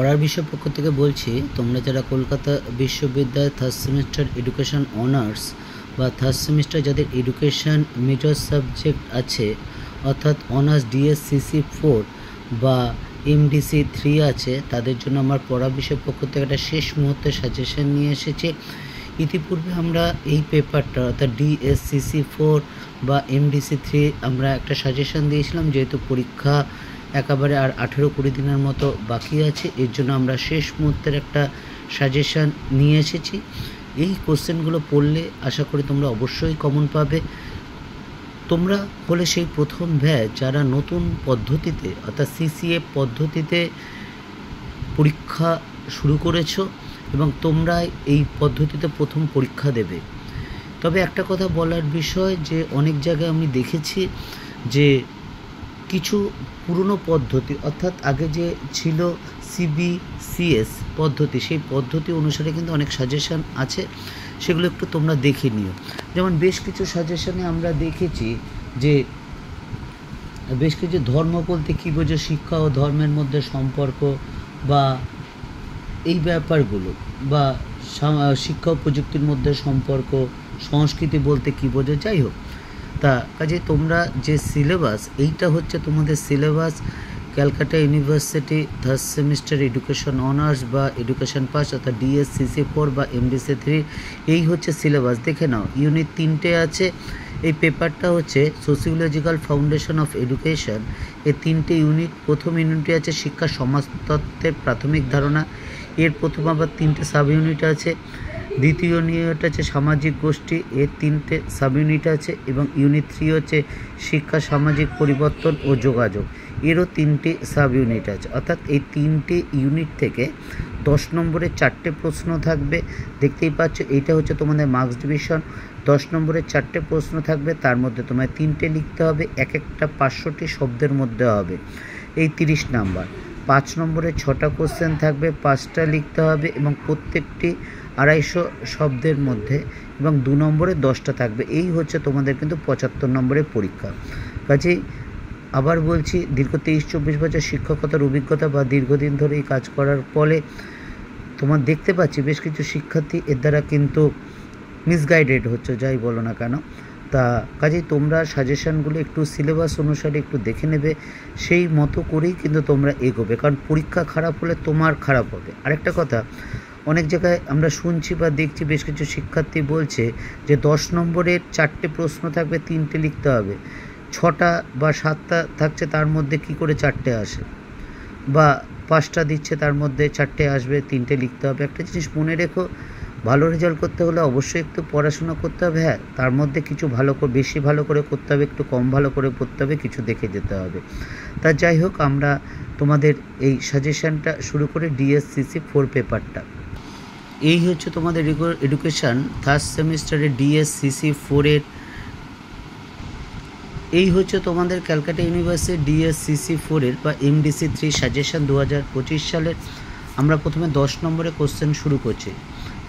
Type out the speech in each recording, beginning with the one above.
পড়ার বিষয় পক্ষ থেকে বলছি, তোমরা যারা কলকাতা বিশ্ববিদ্যালয় থার্ড সেমিস্টার এডুকেশন অনার্স বা থার্ড সেমিস্টার যাদের এডুকেশন মেজর সাবজেক্ট আছে, অর্থাৎ অনার্স DSCC4 বা MDC3 আছে, তাদের জন্য আমার পড়ার বিষয় পক্ষ থেকে একটা শেষ মুহূর্তে সাজেশন নিয়ে এসেছে। ইতিপূর্বে আমরা এই পেপারটা অর্থাৎ DSCC4 বা MDC3 আমরা একটা সাজেশন দিয়েছিলাম, যেহেতু পরীক্ষা একেবারে আর 18-20 দিনের মতো বাকি আছে, এর জন্য আমরা শেষ মুহূর্তের একটা সাজেশন নিয়ে এসেছি। এই কোশ্চেনগুলো পড়লে আশা করি তোমরা অবশ্যই কমন পাবে। তোমরা হলে সেই প্রথম ব্যাচ যারা নতুন পদ্ধতিতে অর্থাৎ CCF পদ্ধতিতে পরীক্ষা শুরু করেছো এবং তোমরা এই পদ্ধতিতে প্রথম পরীক্ষা দেবে। তবে একটা কথা বলার বিষয় যে অনেক জায়গায় আমি দেখেছি যে কিছু পুরনো পদ্ধতি অর্থাৎ আগে যে ছিল CBCS পদ্ধতি, সেই পদ্ধতি অনুসারে কিন্তু অনেক সাজেশন আছে, সেগুলো একটু তোমরা দেখে নিও। যেমন বেশ কিছু সাজেশনে আমরা দেখেছি যে বেশ কিছু ধর্ম বলতে কী বোঝো, শিক্ষা ও ধর্মের মধ্যে সম্পর্ক বা এই ব্যাপারগুলো, বা শিক্ষা ও প্রযুক্তির মধ্যে সম্পর্ক, সংস্কৃতি বলতে কী বোঝো, যাই হোক। তা কাজে তোমরা যে সিলেবাস, এইটা হচ্ছে তোমাদের syllabus Calcutta university third semester education honours বা এডুকেশন পাস অর্থাৎ DSCC4 বা MDC3, এই হচ্ছে সিলেবাস। দেখে নাও, ইউনিট 3টে আছে। এই পেপারটা হচ্ছে সোশিওলজিক্যাল ফাউন্ডেশন অফ এডুকেশন। এই 3টে ইউনিট। প্রথম ইউনিটে আছে শিক্ষা সমাজতত্ত্বের প্রাথমিক ধারণা, এর প্রথম আবার 3টে সাব ইউনিট আছে। দ্বিতীয় ইউনিট আছে সামাজিক গোষ্ঠী, এর 3টে সাব ইউনিট আছে। এবং ইউনিট 3 হচ্ছে শিক্ষা, সামাজিক পরিবর্তন ও যোগাযোগ, এরও 3টে সাব ইউনিট আছে। অর্থাৎ এই 3টে ইউনিট থেকে 10 নম্বরের 4টে প্রশ্ন থাকবে। দেখতেই পাচ্ছ, এইটা হচ্ছে তোমাদের মার্কস ডিভিশন। 10 নম্বরের 4টে প্রশ্ন থাকবে, তার মধ্যে তোমায় 3টে লিখতে হবে, এক একটা 500টি শব্দের মধ্যে হবে, এই 30 নাম্বার। 5 নম্বরে 6টা কোশ্চেন থাকবে, 5টা লিখতে হবে এবং প্রত্যেকটি 250 শব্দের মধ্যে, এবং 2 নম্বরে 10টা থাকবে। এই হচ্ছে তোমাদের কিন্তু 75 নম্বরের পরীক্ষা। কাজেই আবার বলছি, দীর্ঘ 23-24 বছর শিক্ষকতার অভিজ্ঞতা বা দীর্ঘদিন ধরে এই কাজ করার ফলে তোমার দেখতে পাচ্ছি বেশ কিছু শিক্ষার্থী এর দ্বারা কিন্তু মিসগাইডেড হচ্ছে, যাই বলো না কেন। তা কাজেই তোমরা সাজেশানগুলো একটু সিলেবাস অনুসারে একটু দেখে নেবে, সেই মতো করেই কিন্তু তোমরা এগোবে, কারণ পরীক্ষা খারাপ হলে তোমার খারাপ হবে। আরেকটা কথা, অনেক জায়গায় আমরা শুনছি বা দেখছি বেশ কিছু শিক্ষার্থী বলছে যে 10 নম্বরের 4টে প্রশ্ন থাকবে, 3টে লিখতে হবে। 6টা বা 7টা থাকছে, তার মধ্যে কি করে 4টে আসে, বা 5টা দিচ্ছে, তার মধ্যে 4টে আসবে, 3টে লিখতে হবে। একটা জিনিস মনে রেখো, ভালো রেজাল্ট করতে হলে অবশ্যই একটু পড়াশোনা করতে হবে। হ্যাঁ, তার মধ্যে কিছু ভালো করে, বেশি ভালো করে করতে হবে, একটু কম ভালো করে পড়তে হবে, কিছু দেখে যেতে হবে। তা যাই হোক, আমরা তোমাদের এই সাজেশানটা শুরু করে DSCC4 পেপারটা। এই হচ্ছে তোমাদের এডুকেশান থার্ড সেমিস্টারের DSCC4-এর, এই হচ্ছে তোমাদের ক্যালকাটা ইউনিভার্সিটি DSCC4-এর বা MDC3 সাজেশান 2025 সালের। আমরা প্রথমে 10 নম্বরে কোশ্চেন শুরু করছি।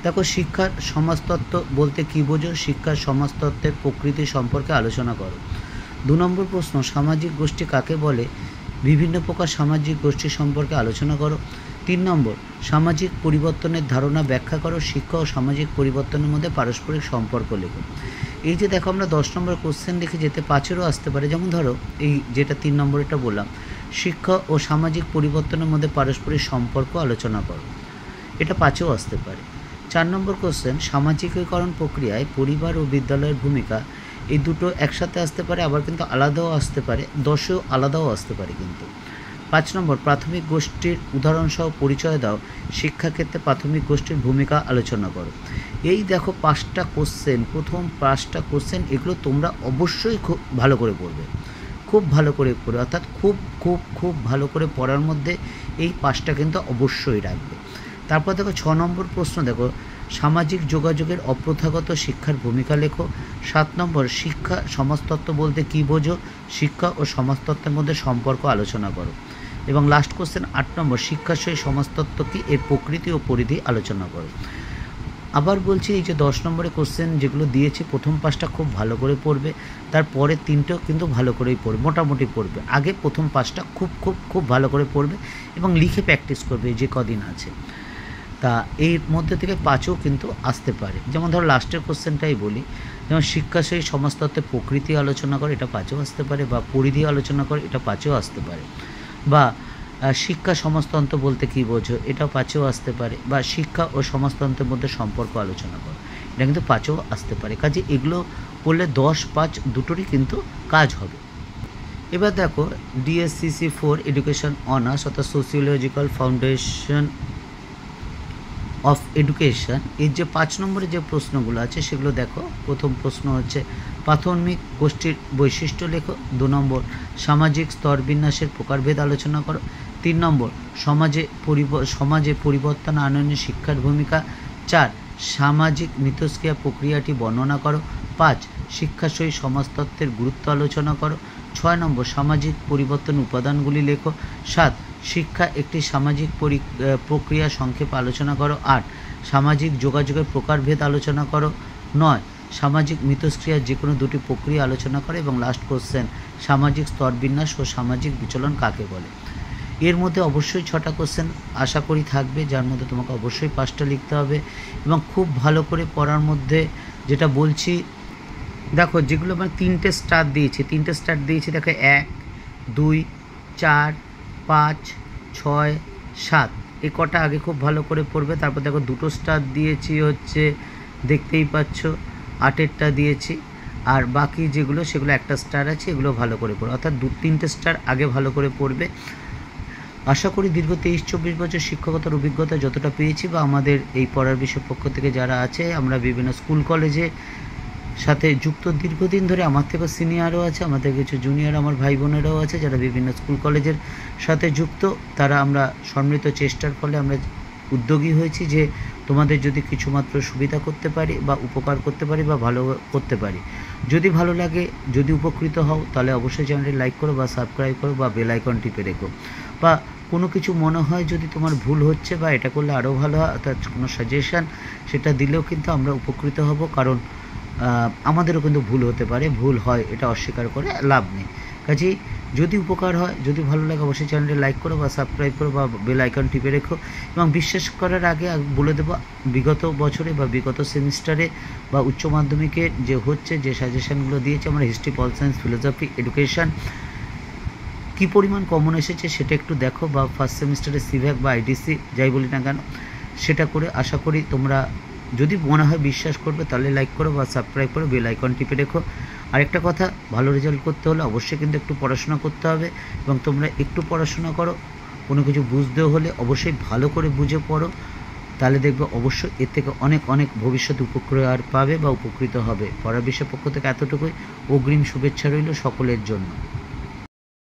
দেখো, শিক্ষার সমাজতত্ত্ব বলতে কী বোঝো, শিক্ষার সমাজতত্ত্বের প্রকৃতি সম্পর্কে আলোচনা করো। 2 নম্বর প্রশ্ন, সামাজিক গোষ্ঠী কাকে বলে, বিভিন্ন প্রকার সামাজিক গোষ্ঠী সম্পর্কে আলোচনা করো। 3 নম্বর, সামাজিক পরিবর্তনের ধারণা ব্যাখ্যা করো, শিক্ষা ও সামাজিক পরিবর্তনের মধ্যে পারস্পরিক সম্পর্ক লেখো। এই যে দেখো, আমরা 10 নম্বর কোশ্চেন লিখে যেতে 5-এরও আসতে পারে। যেমন ধরো, এই যেটা 3 নম্বরটা বললাম, শিক্ষা ও সামাজিক পরিবর্তনের মধ্যে পারস্পরিক সম্পর্ক আলোচনা করো, এটা 5-এও আসতে পারে। 4 নম্বর কোশ্চেন, সামাজিকীকরণ প্রক্রিয়ায় পরিবার ও বিদ্যালয়ের ভূমিকা, এই দুটো একসাথে আসতে পারে, আবার কিন্তু আলাদাও আসতে পারে, 10এও আলাদাও আসতে পারে কিন্তু। 5 নম্বর, প্রাথমিক গোষ্ঠীর উদাহরণসহ পরিচয় দাও, শিক্ষাক্ষেত্রে প্রাথমিক গোষ্ঠীর ভূমিকা আলোচনা করো। এই দেখো 5টা কোশ্চেন, প্রথম 5টা কোশ্চেন, এগুলো তোমরা অবশ্যই খুব ভালো করে পড়বে, খুব ভালো করে পড়বে, অর্থাৎ খুব খুব খুব ভালো করে পড়ার মধ্যে এই 5টা কিন্তু অবশ্যই রাখবে। তারপর দেখো 6 নম্বর প্রশ্ন, দেখো সামাজিক যোগাযোগের অপ্রথাগত শিক্ষার ভূমিকা লেখো। 7 নম্বর, শিক্ষা সমাজতত্ত্ব বলতে কী বোঝো, শিক্ষা ও সমাজতত্ত্বের মধ্যে সম্পর্ক আলোচনা করো। এবং লাস্ট কোশ্চেন 8 নম্বর, শিক্ষার সহিত সমাজতত্ত্ব কী, এর প্রকৃতি ও পরিধি আলোচনা করো। আবার বলছি এই যে 10 নম্বরে কোশ্চেন যেগুলো দিয়েছে প্রথম পাঁচটা খুব ভালো করে পড়বে, তারপরে তিনটেও কিন্তু ভালো করেই পড়বে, মোটামুটি পড়বে। আগে প্রথম পাঁচটা খুব খুব খুব ভালো করে পড়বে এবং লিখে প্র্যাকটিস করবে যে কদিন আছে। তা এর মধ্যে থেকে 5ও কিন্তু আসতে পারে। যেমন ধরো লাস্টের কোশ্চেনটাই বলি, যেমন শিক্ষা সেই সমাজতত্ত্বের প্রকৃতি আলোচনা করে, এটা 5ও আসতে পারে, বা পরিধি আলোচনা করে, এটা 5ও আসতে পারে, বা শিক্ষা সমাজতন্ত্র বলতে কী বোঝো, এটাও 5ও আসতে পারে, বা শিক্ষা ও সমাজতন্ত্রের মধ্যে সম্পর্ক আলোচনা করো, এটা কিন্তু 5ও আসতে পারে। কাজে এগুলো পড়লে 10, 5 দুটোরই কিন্তু কাজ হবে। এবার দেখো DSCC 4 এডুকেশন অনার্স অর্থাৎ সোশিওলজিক্যাল ফাউন্ডেশন অফ এডুকেশন, এর যে 5 নম্বরে যে প্রশ্নগুলো আছে সেগুলো দেখো। প্রথম প্রশ্ন হচ্ছে প্রাথমিক গোষ্ঠীর বৈশিষ্ট্য লেখো। 2 নম্বর সামাজিক স্তরবিন্যাসের প্রকারভেদ আলোচনা করো। 3 নম্বর সমাজে পরিবর্তন আনয়নে শিক্ষার ভূমিকা। 4 সামাজিক মিথস্ক্রিয়া প্রক্রিয়াটি বর্ণনা করো। 5 শিক্ষার সহিত সমাজতত্ত্বের গুরুত্ব আলোচনা করো। 6 নম্বর সামাজিক পরিবর্তন উপাদানগুলি লেখো। 7 শিক্ষা একটি সামাজিক প্রক্রিয়া সংক্ষেপে আলোচনা করো। 8 সামাজিক যোগাযোগের প্রকারভেদ আলোচনা করো। 9 সামাজিক মিথস্ক্রিয়ার যে কোনো দুটি প্রক্রিয়া আলোচনা করো। এবং লাস্ট কোশ্চেন সামাজিক স্তরবিন্যাস ও সামাজিক বিচলন কাকে বলে। এর মধ্যে অবশ্যই 6টা কোশ্চেন আশা করি থাকবে, যার মধ্যে তোমাকে অবশ্যই 5টা লিখতে হবে। এবং খুব ভালো করে পড়ার মধ্যে যেটা বলছি, দেখো যেগুলো মানে 3টে স্টার দিয়েছি দেখো 1, 2, 4, 5, 6, 7 এই কটা আগে খুব ভালো করে পড়বে। তারপর দেখো 2টো স্টার দিয়েছি হচ্ছে দেখতেই পাচ্ছ, 8এরটা দিয়েছি, আর বাকি যেগুলো সেগুলো 1টা স্টার আছে, এগুলো ভালো করে পড়ো, অর্থাৎ 2-3টে স্টার আগে ভালো করে পড়বে। আশা করি দীর্ঘ 23-24 বছর শিক্ষকতার অভিজ্ঞতা যতটা পেয়েছি, বা আমাদের এই পড়ার বিষয় পক্ষ থেকে যারা আছে, আমরা বিভিন্ন স্কুল কলেজে সাথে যুক্ত দীর্ঘদিন ধরে, আমার থেকে সিনিয়রও আছে, আমাদের কিছু জুনিয়র আমার ভাই বোনেরাও আছে যারা বিভিন্ন স্কুল কলেজের সাথে যুক্ত। তারা আমরা সম্মিলিত চেষ্টার ফলে আমরা উদ্যোগী হয়েছি যে তোমাদের যদি কিছুমাত্র সুবিধা করতে পারি বা উপকার করতে পারি বা ভালো করতে পারি, যদি ভালো লাগে, যদি উপকৃত হও, তাহলে অবশ্যই চ্যানেলটি লাইক করো বা সাবস্ক্রাইব করো বা বেল আইকন টিপে রেখো। বা কোনো কিছু মনে হয় যদি তোমার ভুল হচ্ছে বা এটা করলে আরও ভালো হয়, অর্থাৎ কোনো সাজেশান সেটা দিলেও কিন্তু আমরা উপকৃত হব। কারণ আমাদেরও কিন্তু ভুল হতে পারে, ভুল হয়, এটা অস্বীকার করে লাভ নেই। কাজেই যদি উপকার হয়, যদি ভালো লাগে, অবশ্যই চ্যানেলটি লাইক করো বা সাবস্ক্রাইব করো বা বেল আইকন টিপে রেখো। এবং বিশ্বাস করার আগে বলে দেবো, বিগত বছরে বা বিগত সেমিস্টারে বা উচ্চ মাধ্যমিকে যে হচ্ছে, যে সাজেশানগুলো দিয়েছে আমরা history, pol science, philosophy, education, কী পরিমাণ কমন এসেছে সেটা একটু দেখো, বা ফার্স্ট সেমিস্টারে সিভ্যাক বা আইডিসি যাই বলি না কেন সেটা করে। আশা করি তোমরা যদি মনে হয় বিশ্বাস করবে, তাহলে লাইক করো বা সাবস্ক্রাইব করো, বেল আইকন টিপে রেখো। আরেকটা কথা, ভালো রেজাল্ট করতে হলে অবশ্যই কিন্তু একটু পড়াশোনা করতে হবে, এবং তোমরা একটু পড়াশোনা করো। কোনো কিছু বুঝতেও হলে অবশ্যই ভালো করে বুঝে পড়ো, তাহলে দেখবে অবশ্যই এর থেকে অনেক অনেক ভবিষ্যতে উপকার পাবে বা উপকৃত হবে। পড়ার বিষয় পক্ষ থেকে এতটুকুই। অগ্রিম শুভেচ্ছা রইল সকলের জন্য।